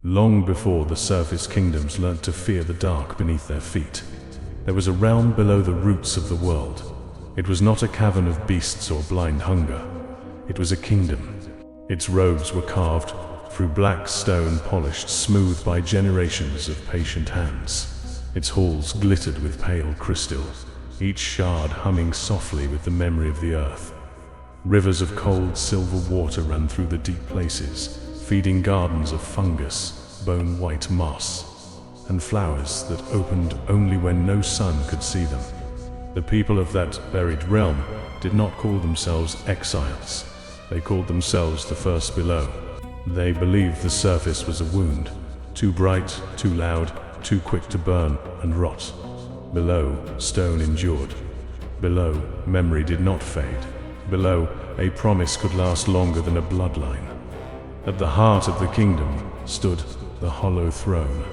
Long before the surface kingdoms learnt to fear the dark beneath their feet, there was a realm below the roots of the world. It was not a cavern of beasts or blind hunger. It was a kingdom. Its roads were carved through black stone, polished smooth by generations of patient hands. Its halls glittered with pale crystal, each shard humming softly with the memory of the earth. Rivers of cold silver water ran through the deep places, feeding gardens of fungus, bone-white moss, and flowers that opened only when no sun could see them. The people of that buried realm did not call themselves exiles. They called themselves the First Below. They believed the surface was a wound, too bright, too loud, too quick to burn and rot. Below, stone endured. Below, memory did not fade. Below, a promise could last longer than a bloodline. At the heart of the kingdom stood the hollow throne,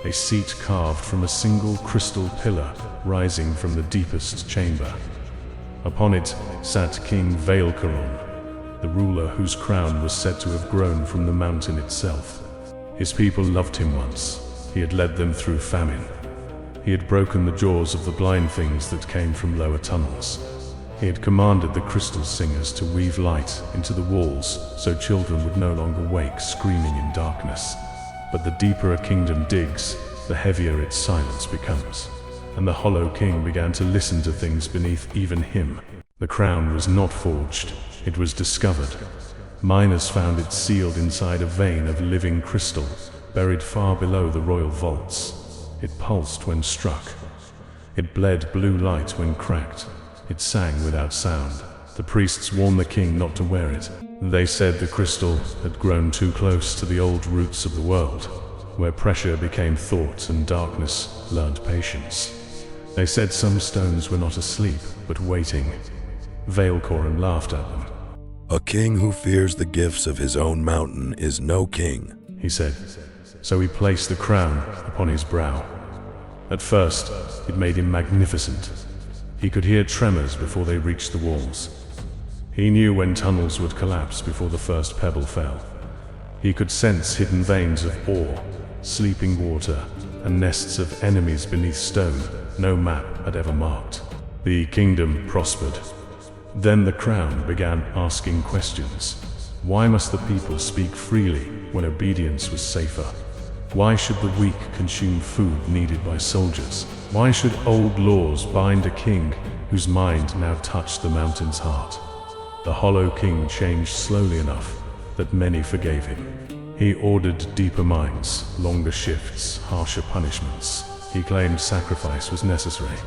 a seat carved from a single crystal pillar rising from the deepest chamber. Upon it sat King Vael-Korun, the ruler whose crown was said to have grown from the mountain itself. His people loved him once. He had led them through famine. He had broken the jaws of the blind things that came from lower tunnels. He had commanded the crystal singers to weave light into the walls so children would no longer wake screaming in darkness. But the deeper a kingdom digs, the heavier its silence becomes. And the Hollow King began to listen to things beneath even him. The crown was not forged, it was discovered. Miners found it sealed inside a vein of living crystal, buried far below the royal vaults. It pulsed when struck. It bled blue light when cracked. It sang without sound. The priests warned the king not to wear it. They said the crystal had grown too close to the old roots of the world, where pressure became thought and darkness learned patience. They said some stones were not asleep, but waiting. Vael-Korun laughed at them. "A king who fears the gifts of his own mountain is no king," he said. So he placed the crown upon his brow. At first, it made him magnificent. He could hear tremors before they reached the walls. He knew when tunnels would collapse before the first pebble fell. He could sense hidden veins of ore, sleeping water, and nests of enemies beneath stone no map had ever marked. The kingdom prospered. Then the crown began asking questions. Why must the people speak freely when obedience was safer? Why should the weak consume food needed by soldiers? Why should old laws bind a king whose mind now touched the mountain's heart? The Hollow King changed slowly enough that many forgave him. He ordered deeper mines, longer shifts, harsher punishments. He claimed sacrifice was necessary.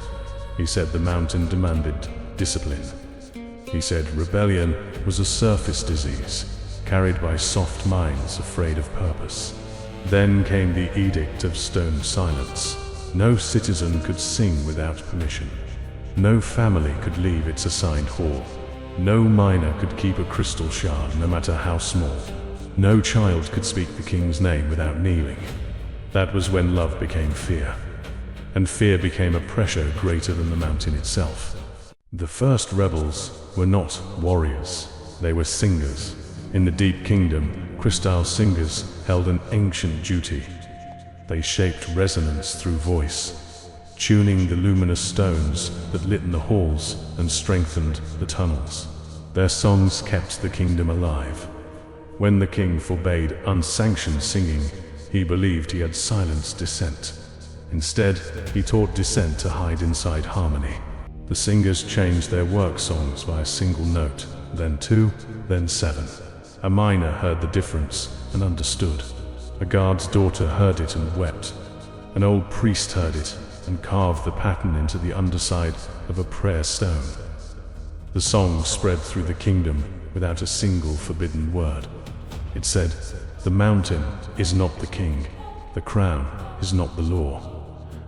He said the mountain demanded discipline. He said rebellion was a surface disease, carried by soft minds afraid of purpose. Then came the Edict of Stone Silence. No citizen could sing without permission. No family could leave its assigned hall. No miner could keep a crystal shard, no matter how small. No child could speak the king's name without kneeling. That was when love became fear. And fear became a pressure greater than the mountain itself. The first rebels were not warriors, they were singers. In the Deep Kingdom, crystal singers held an ancient duty. They shaped resonance through voice, tuning the luminous stones that lit in the halls and strengthened the tunnels. Their songs kept the kingdom alive. When the king forbade unsanctioned singing, he believed he had silenced dissent. Instead, he taught dissent to hide inside harmony. The singers changed their work songs by a single note, then two, then seven. A miner heard the difference and understood. A guard's daughter heard it and wept. An old priest heard it and carved the pattern into the underside of a prayer stone. The song spread through the kingdom without a single forbidden word. It said, "The mountain is not the king. The crown is not the law.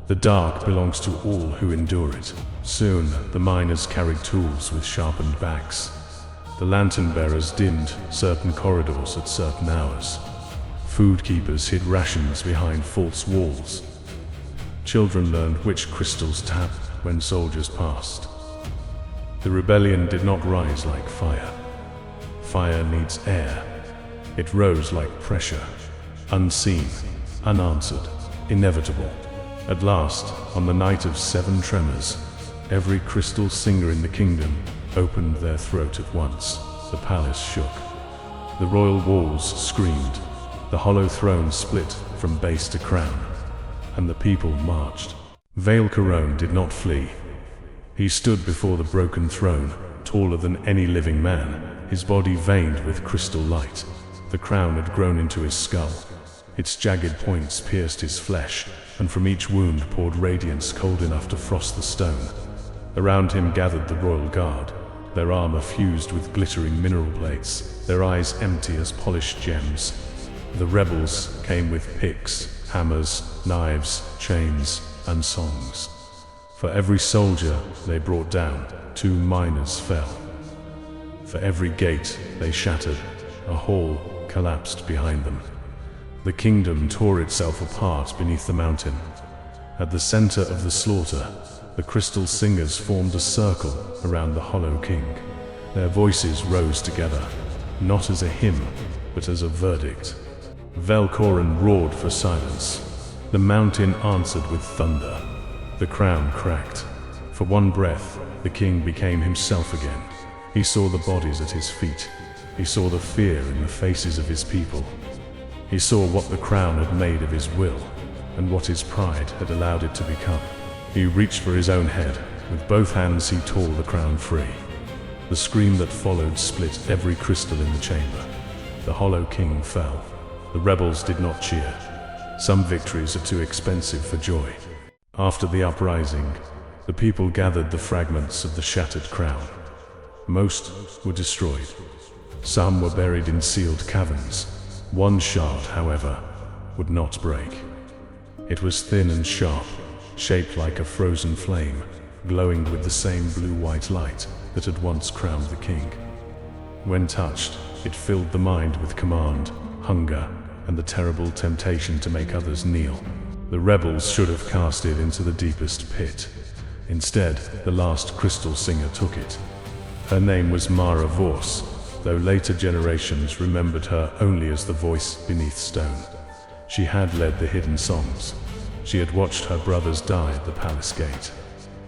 The dark belongs to all who endure it." Soon, the miners carried tools with sharpened backs. The lantern bearers dimmed certain corridors at certain hours. Food keepers hid rations behind false walls. Children learned which crystals tap when soldiers passed. The rebellion did not rise like fire. Fire needs air. It rose like pressure. unseen, unanswered, inevitable. At last, on the night of 7 tremors, every crystal singer in the kingdom opened their throat at once. The palace shook. The royal walls screamed. The hollow throne split from base to crown, and the people marched. Vael-Korun did not flee. He stood before the broken throne, taller than any living man, his body veined with crystal light. The crown had grown into his skull. Its jagged points pierced his flesh, and from each wound poured radiance cold enough to frost the stone. Around him gathered the royal guard, their armor fused with glittering mineral plates, their eyes empty as polished gems. The rebels came with picks, hammers, knives, chains, and songs. For every soldier they brought down, 2 miners fell. For every gate they shattered, a hall collapsed behind them. The kingdom tore itself apart beneath the mountain. At the center of the slaughter, the crystal singers formed a circle around the hollow king. Their voices rose together, not as a hymn, but as a verdict. Vael-Korun roared for silence. The mountain answered with thunder. The crown cracked. For one breath, the king became himself again. He saw the bodies at his feet. He saw the fear in the faces of his people. He saw what the crown had made of his will, and what his pride had allowed it to become. He reached for his own head. With both hands he tore the crown free. The scream that followed split every crystal in the chamber. The hollow king fell. The rebels did not cheer. Some victories are too expensive for joy. After the uprising, the people gathered the fragments of the shattered crown. Most were destroyed. Some were buried in sealed caverns. One shard, however, would not break. It was thin and sharp, shaped like a frozen flame, glowing with the same blue-white light that had once crowned the king. When touched, it filled the mind with command, hunger, and the terrible temptation to make others kneel. The rebels should have cast it into the deepest pit. Instead, the last crystal singer took it. Her name was Maera Voss, though later generations remembered her only as the voice beneath stone. She had led the hidden songs. She had watched her brothers die at the palace gate.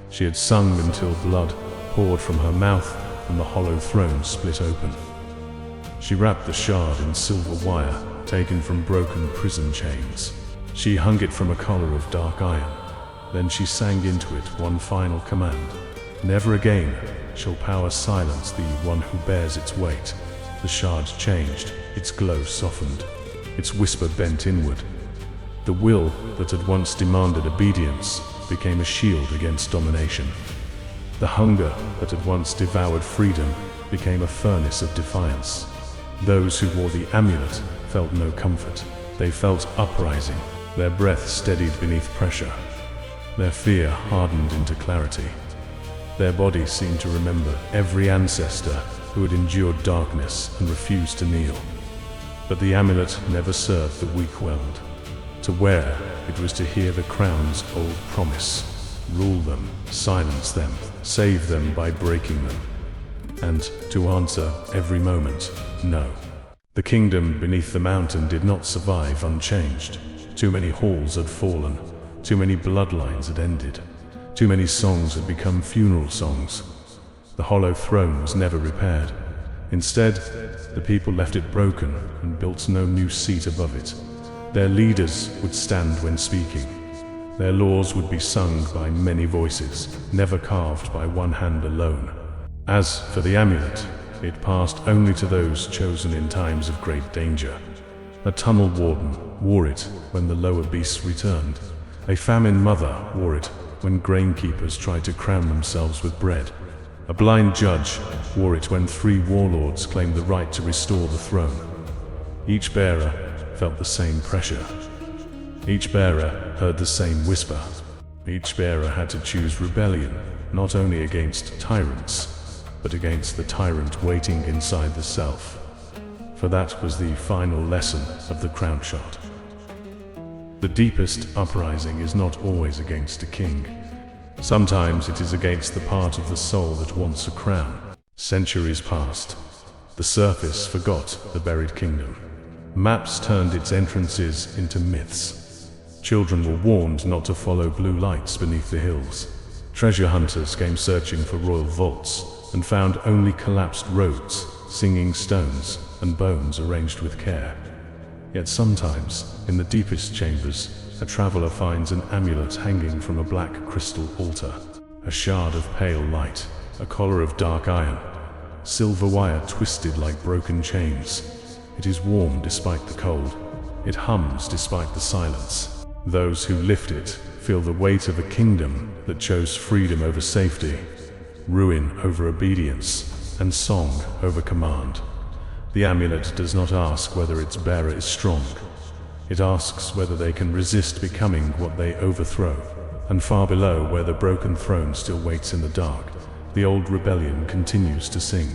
She had sung until blood poured from her mouth and the hollow throne split open. She wrapped the shard in silver wire taken from broken prison chains. She hung it from a collar of dark iron. Then she sang into it one final command. Never again shall power silence the one who bears its weight. The shard changed, its glow softened, its whisper bent inward. The will that had once demanded obedience became a shield against domination. The hunger that had once devoured freedom became a furnace of defiance. Those who wore the amulet felt no comfort. They felt uprising. Their breath steadied beneath pressure. Their fear hardened into clarity. Their bodies seemed to remember every ancestor who had endured darkness and refused to kneel. But the amulet never served the weak-willed. To wear it was to hear the crown's old promise. Rule them, silence them, save them by breaking them. And to answer every moment, no. The kingdom beneath the mountain did not survive unchanged. Too many halls had fallen. Too many bloodlines had ended. Too many songs had become funeral songs. The hollow throne was never repaired. Instead, the people left it broken and built no new seat above it. Their leaders would stand when speaking. Their laws would be sung by many voices, never carved by one hand alone. As for the amulet, it passed only to those chosen in times of great danger. A tunnel warden wore it when the lower beasts returned. A famine mother wore it when grain-keepers tried to crown themselves with bread. A blind judge wore it when 3 warlords claimed the right to restore the throne. Each bearer felt the same pressure. Each bearer heard the same whisper. Each bearer had to choose rebellion, not only against tyrants, but against the tyrant waiting inside the self. For that was the final lesson of the Crownshard. The deepest uprising is not always against a king. Sometimes it is against the part of the soul that wants a crown. Centuries passed. The surface forgot the buried kingdom. Maps turned its entrances into myths. Children were warned not to follow blue lights beneath the hills. Treasure hunters came searching for royal vaults and found only collapsed roads, singing stones, and bones arranged with care. Yet sometimes, in the deepest chambers, a traveler finds an amulet hanging from a black crystal altar. A shard of pale light, a collar of dark iron, silver wire twisted like broken chains. It is warm despite the cold. It hums despite the silence. Those who lift it feel the weight of a kingdom that chose freedom over safety, ruin over obedience, and song over command. The amulet does not ask whether its bearer is strong. It asks whether they can resist becoming what they overthrow. And far below, where the broken throne still waits in the dark, the old rebellion continues to sing.